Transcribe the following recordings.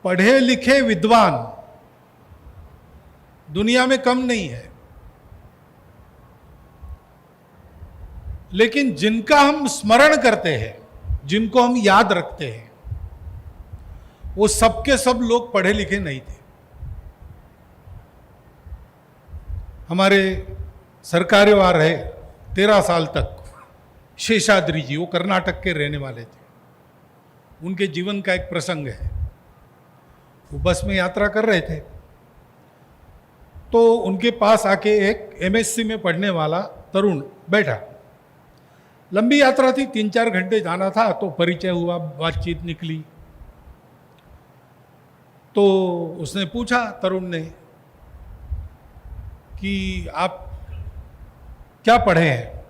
पढ़े लिखे विद्वान दुनिया में कम नहीं है, लेकिन जिनका हम स्मरण करते हैं, जिनको हम याद रखते हैं, वो सबके सब लोग पढ़े लिखे नहीं थे। हमारे सरकारी वार रहे 13 साल तक शेषाद्री जी, वो कर्नाटक के रहने वाले थे। उनके जीवन का एक प्रसंग है। वो बस में यात्रा कर रहे थे तो उनके पास आके एक एमएससी में पढ़ने वाला तरुण बैठा। लंबी यात्रा थी, 3-4 घंटे जाना था, तो परिचय हुआ, बातचीत निकली। तो उसने पूछा तरुण ने कि आप क्या पढ़े हैं?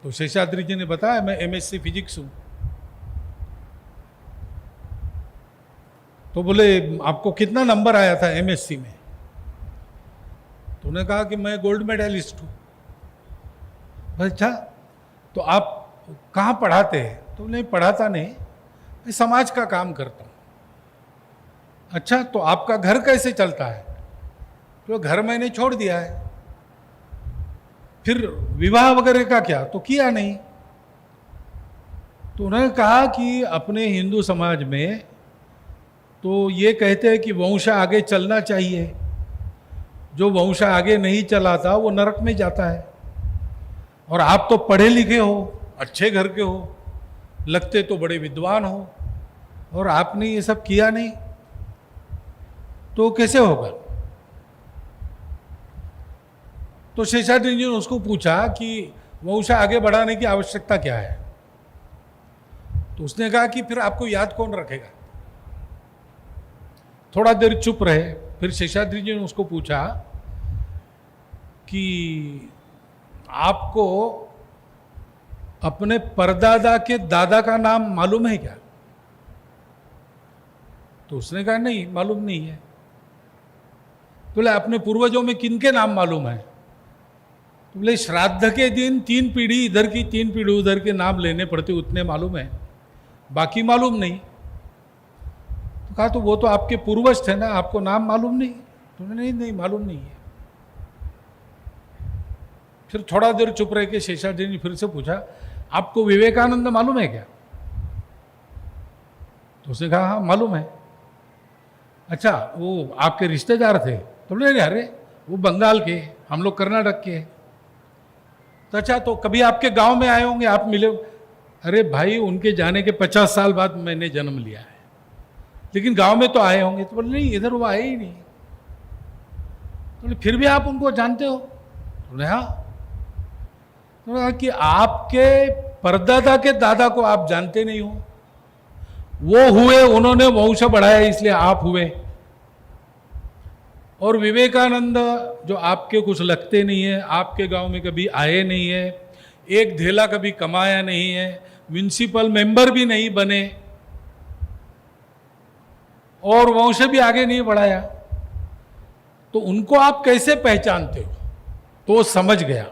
तो शेषाद्री जी ने बताया, मैं एमएससी फिजिक्स हूं। तो बोले, आपको कितना नंबर आया था एमएससी में? तो उन्होंने कहा कि मैं गोल्ड मेडलिस्ट हूं। अच्छा, तो आप कहाँ पढ़ाते हैं? तो नहीं, पढ़ाता नहीं, मैं समाज का काम करता हूँ। अच्छा, तो आपका घर कैसे चलता है? तो घर मैंने छोड़ दिया है। फिर विवाह वगैरह का क्या? तो किया नहीं। तो उन्होंने कहा कि अपने हिंदू समाज में तो ये कहते हैं कि वंश आगे चलना चाहिए, जो वंश आगे नहीं चलाता वो नरक में जाता है। और आप तो पढ़े लिखे हो, अच्छे घर के हो, लगते तो बड़े विद्वान हो, और आपने ये सब किया नहीं, तो कैसे होगा? तो शेषाद्री जी ने उसको पूछा कि वंश आगे बढ़ाने की आवश्यकता क्या है? तो उसने कहा कि फिर आपको याद कौन रखेगा? थोड़ा देर चुप रहे। फिर शेषाद्री जी ने उसको पूछा कि आपको अपने परदादा के दादा का नाम मालूम है क्या? तो उसने कहा नहीं, मालूम नहीं है। तो बोले, अपने पूर्वजों में किनके नाम मालूम है? तो बोले, श्राद्ध के दिन 3 पीढ़ी इधर की 3 पीढ़ी उधर के नाम लेने पड़ते, उतने मालूम है, बाकी मालूम नहीं। तो कहा, तो वो तो आपके पूर्वज थे ना, आपको नाम मालूम नहीं? तो नहीं नहीं, मालूम नहीं है। फिर थोड़ा देर चुप रह के शेषाद्री ने फिर से पूछा, आपको विवेकानंद मालूम है क्या? तो उसने कहा, हाँ मालूम है। अच्छा, वो आपके रिश्तेदार थे? तो बोले, अरे वो बंगाल के, हम लोग कर्नाटक के। तो अच्छा, तो कभी आपके गांव में आए होंगे, आप मिले? अरे भाई, उनके जाने के 50 साल बाद मैंने जन्म लिया है, लेकिन गांव में तो आए होंगे। तो बोले, नहीं, इधर वो आए ही नहीं। तो बोले, फिर भी आप उनको जानते हो? तो बोले, हाँ। तो कहा कि आपके परदादा के दादा को आप जानते नहीं हो, वो हुए, उन्होंने वंश बढ़ाया, इसलिए आप हुए। और विवेकानंद जो आपके कुछ लगते नहीं है, आपके गांव में कभी आए नहीं है, एक धेला कभी कमाया नहीं है, म्युनिसिपल मेंबर भी नहीं बने, और वंश भी आगे नहीं बढ़ाया, तो उनको आप कैसे पहचानते हो? तो वो समझ गया।